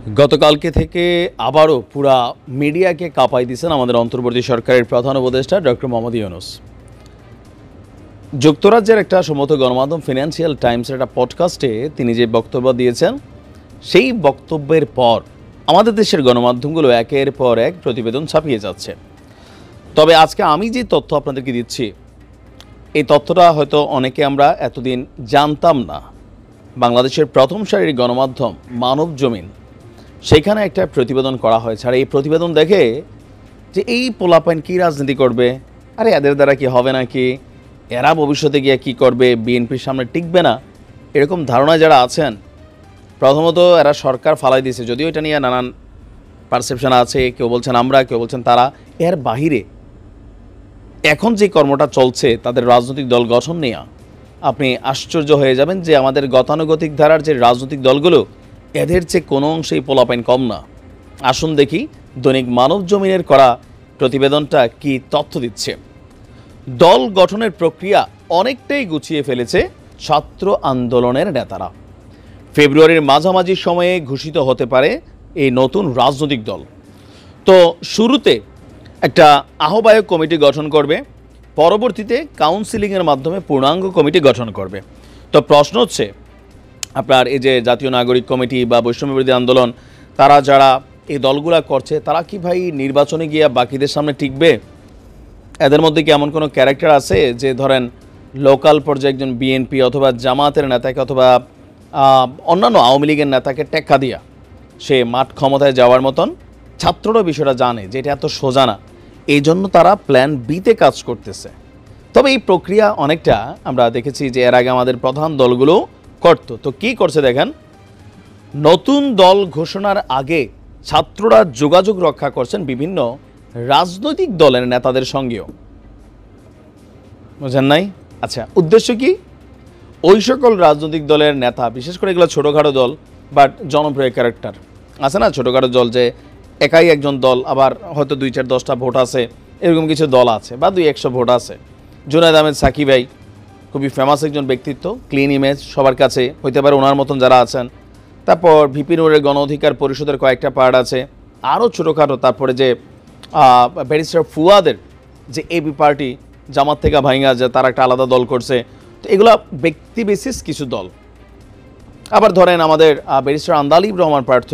গতকালকে থেকে আবারও পুরা মিডিয়াকে কাঁপাই দিয়েছেন আমাদের অন্তর্বর্তী সরকারের প্রধান উপদেষ্টা ডক্টর মোহাম্মদ ইউনূস। যুক্তরাজ্যের একটা সম্মত গণমাধ্যম ফিনান্সিয়াল টাইমসের একটা পডকাস্টে তিনি যে বক্তব্য দিয়েছেন, সেই বক্তব্যের পর আমাদের দেশের গণমাধ্যমগুলো একের পর এক প্রতিবেদন ছাপিয়ে যাচ্ছে। তবে আজকে আমি যে তথ্য আপনাদেরকে দিচ্ছি, এই তথ্যটা হয়তো অনেকে আমরা এতদিন জানতাম না। বাংলাদেশের প্রথম সারির গণমাধ্যম মানব জমিন, সেখানে একটা প্রতিবেদন করা হয়েছে। আর এই প্রতিবেদন দেখে যে এই পোলাপাইন কী রাজনীতি করবে, আরে এদের দ্বারা কি হবে নাকি, এরা ভবিষ্যতে গিয়ে কি করবে, বিএনপির সামনে টিকবে না, এরকম ধারণায় যারা আছেন, প্রথমত এরা সরকার ফালাই দিয়েছে। যদিও এটা নিয়ে নানান পারসেপশন আছে, কেউ বলছেন আমরা, কেউ বলছেন তারা। এর বাহিরে এখন যে কর্মটা চলছে তাদের রাজনৈতিক দল গঠন নিয়ে, আপনি আশ্চর্য হয়ে যাবেন যে আমাদের গতানুগতিক ধারার যে রাজনৈতিক দলগুলো, এদের চেয়ে কোনো অংশেই পোলাপাইন কম না। আসুন দেখি দৈনিক মানব জমিনের করা প্রতিবেদনটা কি তথ্য দিচ্ছে। দল গঠনের প্রক্রিয়া অনেকটাই গুছিয়ে ফেলেছে ছাত্র আন্দোলনের নেতারা। ফেব্রুয়ারির মাঝামাঝি সময়ে ঘোষিত হতে পারে এই নতুন রাজনৈতিক দল। তো শুরুতে একটা আহ্বায়ক কমিটি গঠন করবে, পরবর্তীতে কাউন্সিলিংয়ের মাধ্যমে পূর্ণাঙ্গ কমিটি গঠন করবে। তো প্রশ্ন হচ্ছে, আপনার এই যে জাতীয় নাগরিক কমিটি বা বৈষম্যবিরোধী আন্দোলন, তারা যারা এই দলগুলা করছে, তারা কি ভাই নির্বাচনে গিয়ে বাকিদের সামনে টিকবে? এদের মধ্যে কি এমন কোনো ক্যারেক্টার আছে যে ধরেন লোকাল পর্যায়ে একজন বিএনপি অথবা জামাতের নেতাকে অথবা অন্যান্য আওয়ামী লীগের নেতাকে টেক্কা দিয়া সে মাঠ ক্ষমতায় যাওয়ার মতন? ছাত্ররা বিষয়টা জানে যে এটা এত সোজা না, এই জন্য তারা প্ল্যান বিতে কাজ করতেছে। তবে এই প্রক্রিয়া অনেকটা আমরা দেখেছি যে এর আগে আমাদের প্রধান দলগুলো করত। তো কি করছে দেখেন, নতুন দল ঘোষণার আগে ছাত্ররা যোগাযোগ রক্ষা করছেন বিভিন্ন রাজনৈতিক দলের নেতাদের সঙ্গেও। বুঝেন নাই? আচ্ছা, উদ্দেশ্য কি? ওই সকল রাজনৈতিক দলের নেতা, বিশেষ করে এগুলো ছোটোখাটো দল বাট জনপ্রিয় ক্যারেক্টার আছে না, ছোটোখাটো দল যে একাই একজন দল, আবার হয়তো 2-4-10টা ভোট আছে, এরকম কিছু দল আছে, বা 200-100 ভোট আছে। জুনায়েদ আহমেদ সাকিব ভাই খুবই ফেমাস একজন ব্যক্তিত্ব, ক্লিন ইমেজ সবার কাছে, হইতে পারে ওনার মতন যারা আছেন। তারপর ভিপি নুরের গণ অধিকার পরিষদের কয়েকটা পার্ট আছে, আরও ছোটোখাটো। তারপরে যে ব্যারিস্টার ফুয়াদের যে এবি পার্টি জামাত থেকে ভাইঙ্গা, যে তারা একটা আলাদা দল করছে। তো এগুলা ব্যক্তি বেসিস কিছু দল। আবার ধরেন আমাদের ব্যারিস্টার আন্দালিব রহমান পার্থ,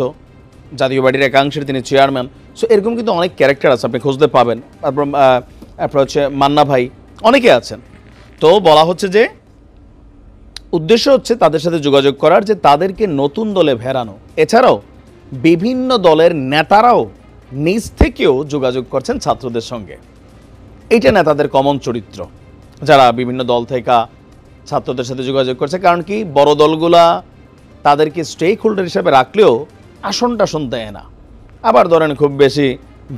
জাতীয় পার্টির একাংশের তিনি চেয়ারম্যান। সো এরকম কিন্তু অনেক ক্যারেক্টার আছে, আপনি খুঁজতে পাবেন। তারপর হচ্ছে মান্না ভাই, অনেকে আছেন। তো বলা হচ্ছে যে উদ্দেশ্য হচ্ছে তাদের সাথে যোগাযোগ করার, যে তাদেরকে নতুন দলে ভেড়ানো। এছাড়াও বিভিন্ন দলের নেতারাও নিজ থেকেও যোগাযোগ করছেন ছাত্রদের সঙ্গে। এইটা নেতাদের কমন চরিত্র, যারা বিভিন্ন দল থেকে ছাত্রদের সাথে যোগাযোগ করছে। কারণ কি, বড় দলগুলা তাদেরকে স্টেক হোল্ডার হিসেবে রাখলেও আসন টাসন দেয় না। আবার ধরেন খুব বেশি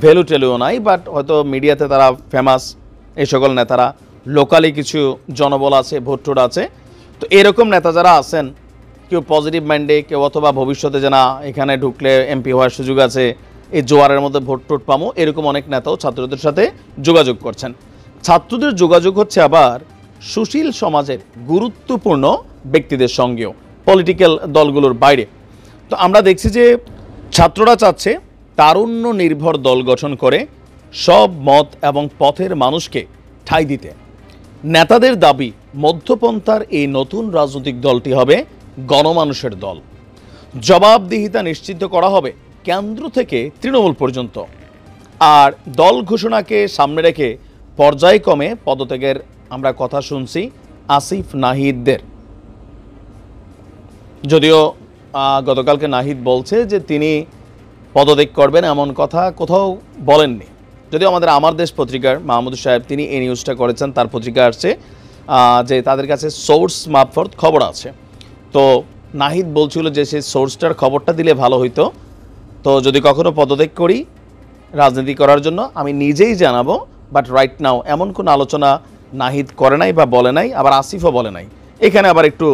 ভ্যালু টেলুও নাই, বাট হয়তো মিডিয়াতে তারা ফেমাস। এই সকল নেতারা লোকালি কিছু জনবল আছে, ভোট টোট আছে। তো এরকম নেতা যারা আছেন, কেউ পজিটিভ মাইন্ডে, কেউ অথবা ভবিষ্যতে যে না এখানে ঢুকলে এমপি হওয়ার সুযোগ আছে, এই জোয়ারের মধ্যে ভোট টোট পামো, এরকম অনেক নেতাও ছাত্রদের সাথে যোগাযোগ করছেন। ছাত্রদের যোগাযোগ হচ্ছে আবার সুশীল সমাজের গুরুত্বপূর্ণ ব্যক্তিদের সঙ্গেও, পলিটিক্যাল দলগুলোর বাইরে। তো আমরা দেখছি যে ছাত্ররা চাচ্ছে তারুণ্য নির্ভর দল গঠন করে সব মত এবং পথের মানুষকে ঠাঁই দিতে। নেতাদের দাবি, মধ্যপন্থার এই নতুন রাজনৈতিক দলটি হবে গণমানুষের দল। জবাবদিহিতা নিশ্চিত করা হবে কেন্দ্র থেকে তৃণমূল পর্যন্ত। আর দল ঘোষণাকে সামনে রেখে পর্যায়ক্রমে পদত্যাগের আমরা কথা শুনছি আসিফ নাহিদদের। যদিও গতকালকে নাহিদ বলছে যে তিনি পদত্যাগ করবেন, এমন কথা কোথাও বলেননি। যদিও আমাদের আমার দেশ পত্রিকার মাহমুদ সাহেব তিনি এই নিউজটা করেছেন, তার পত্রিকা আসছে যে তাদের কাছে সোর্স মারফত খবর আছে। তো নাহিদ বলছিল যে সেই সোর্সটার খবরটা দিলে ভালো হইতো। তো যদি কখনো পদত্যাগ করি রাজনীতি করার জন্য, আমি নিজেই জানাবো, বাট রাইট নাও এমন কোনো আলোচনা নাহিদ করে নাই বা বলে নাই, আবার আসিফও বলে নাই। এখানে আবার একটু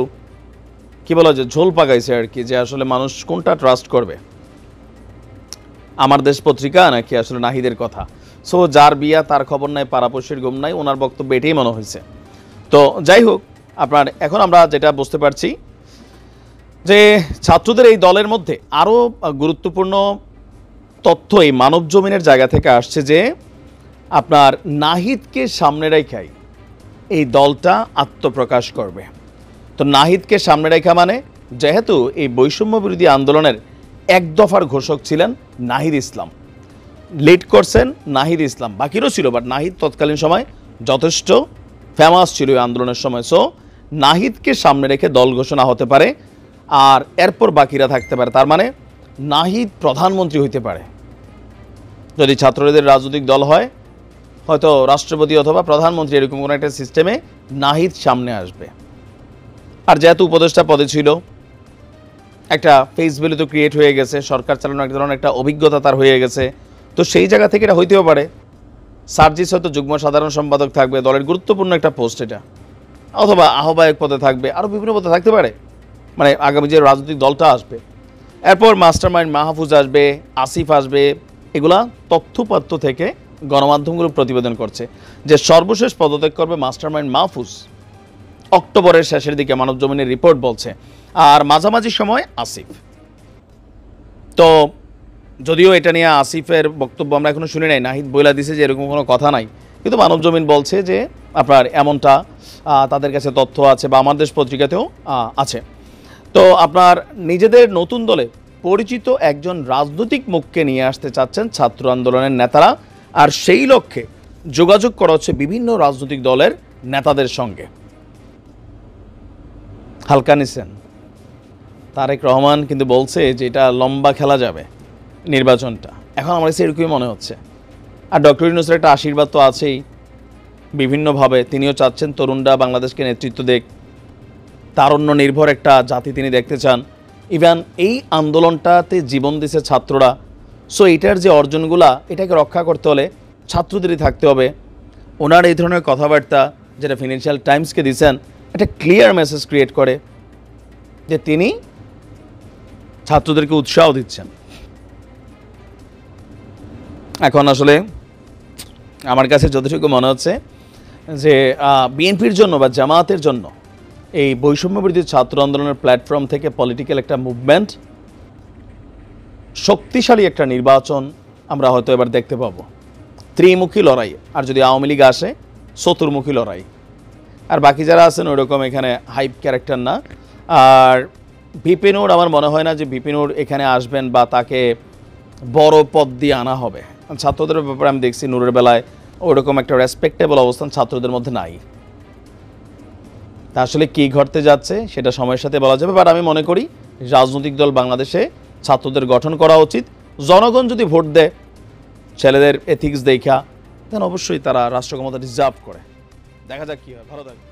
কি বলা যায়, ঝোল পাকাইছে আর কি, যে আসলে মানুষ কোনটা ট্রাস্ট করবে, আমার দেশ পত্রিকা নাকি আসলে নাহিদের কথা। সো যার বিয়া তার খবর নাই, পাড়াপড়শির ঘুম নাই, ওনার বক্তব্য এটাই মনে হয়েছে। তো যাই হোক, আপনার এখন আমরা যেটা বুঝতে পারছি যে ছাত্রদের এই দলের মধ্যে আরও গুরুত্বপূর্ণ তথ্য এই মানব জমিনের জায়গা থেকে আসছে যে আপনার নাহিদকে সামনে রেখাই এই দলটা আত্মপ্রকাশ করবে। তো নাহিদকে সামনে রেখা মানে যেহেতু এই বৈষম্য বিরোধী আন্দোলনের এক দফার ঘোষক ছিলেন নাহিদ ইসলাম, লিড করছেন নাহিদ ইসলাম, বাকিরও ছিল, বাট নাহিদ তৎকালীন সময় যথেষ্ট ফেমাস ছিল এই আন্দোলনের সময়। সো নাহিদকে সামনে রেখে দল ঘোষণা হতে পারে, আর এরপর বাকিরা থাকতে পারে। তার মানে নাহিদ প্রধানমন্ত্রী হইতে পারে। যদি ছাত্রদের রাজনৈতিক দল হয়, হয়তো রাষ্ট্রপতি অথবা প্রধানমন্ত্রী এরকম কোনো একটা সিস্টেমে নাহিদ সামনে আসবে। আর যেহেতু উপদেষ্টা পদে ছিল, একটা ফেস ভ্যালু তো ক্রিয়েট হয়ে গেছে, সরকার চালানোর এক ধরনের একটা অভিজ্ঞতা তার হয়ে গেছে, তো সেই জায়গা থেকে এটা হইতেও পারে। সার্জিস হয়তো যুগ্ম সাধারণ সম্পাদক থাকবে, দলের গুরুত্বপূর্ণ একটা পোস্ট এটা, অথবা আহ্বায়ক পদে থাকবে, আরও বিভিন্ন পদে থাকতে পারে, মানে আগামী যে রাজনৈতিক দলটা আসবে। এরপর মাস্টারমাইন্ড মাহফুজ আসবে, আসিফ আসবে। এগুলা তথ্যপাত্র থেকে গণমাধ্যমগুলো প্রতিবেদন করছে যে সর্বশেষ পদত্যাগ করবে মাস্টারমাইন্ড মাহফুজ অক্টোবরের শেষের দিকে, মানব জমিনের রিপোর্ট বলছে, আর মাঝামাঝি সময় আসিফ। তো যদিও এটা নিয়ে আসিফের বক্তব্য আমরা এখনো শুনি নাই, নাহিদ বইলা দিছে যে এরকম কোনো কথা নাই, কিন্তু মানব জমিন বলছে যে আপনার এমনটা তাদের কাছে তথ্য আছে, বা আমার দেশ পত্রিকাতেও আছে। তো আপনার নিজেদের নতুন দলে পরিচিত একজন রাজনৈতিক মুখকে নিয়ে আসতে চাচ্ছেন ছাত্র আন্দোলনের নেতারা, আর সেই লক্ষ্যে যোগাযোগ করা হচ্ছে বিভিন্ন রাজনৈতিক দলের নেতাদের সঙ্গে। হালকা নিছেন, তারেক রহমান কিন্তু বলছে যে এটা লম্বা খেলা যাবে নির্বাচনটা, এখন আমার কাছে এরকমই মনে হচ্ছে। আর ডক্টর ইউনূসের একটা আশীর্বাদ তো আছেই বিভিন্নভাবে, তিনিও চাচ্ছেন তরুণরা বাংলাদেশকে নেতৃত্ব দেখ, তারুণ্য নির্ভর একটা জাতি তিনি দেখতে চান। ইভেন এই আন্দোলনটাতে জীবন দিছে ছাত্ররা, সো এটার যে অর্জনগুলা, এটাকে রক্ষা করতে হলে ছাত্রদেরই থাকতে হবে। ওনার এই ধরনের কথাবার্তা যেটা ফিনান্সিয়াল টাইমসকে দিয়েছেন, একটা ক্লিয়ার মেসেজ ক্রিয়েট করে যে তিনি ছাত্রদেরকে উৎসাহ দিচ্ছেন। এখন আসলে আমার কাছে যতটুকু মনে হচ্ছে যে বিএনপির জন্য বা জামায়াতের জন্য এই বৈষম্য বিরোধী ছাত্র আন্দোলনের প্ল্যাটফর্ম থেকে পলিটিক্যাল একটা মুভমেন্ট, শক্তিশালী একটা নির্বাচন আমরা হয়তো এবার দেখতে পাবো। ত্রিমুখী লড়াই, আর যদি আওয়ামী লীগ আসে চতুর্মুখী লড়াই। আর বাকি যারা আছেন ওইরকম এখানে হাইপ ক্যারেক্টার না। আর ভিপি নূর, আমার মনে হয় না যে ভিপি নূর এখানে আসবেন বা তাকে বড় পদ দিয়ে আনা হবে। ছাত্রদের ব্যাপারে আমি দেখছি নূরের বেলায় ওইরকম একটা রেসপেক্টেবল অবস্থান ছাত্রদের মধ্যে নাই। তা আসলে কী ঘটতে যাচ্ছে সেটা সময়ের সাথে বলা যাবে। বাট আমি মনে করি রাজনৈতিক দল বাংলাদেশে ছাত্রদের গঠন করা উচিত। জনগণ যদি ভোট দেয় ছেলেদের এথিক্স দেখা, দেন অবশ্যই তারা রাষ্ট্র ক্ষমতা ডিজার্ভ করে। দেখা যাক কী হয়। ভালো থাকবে।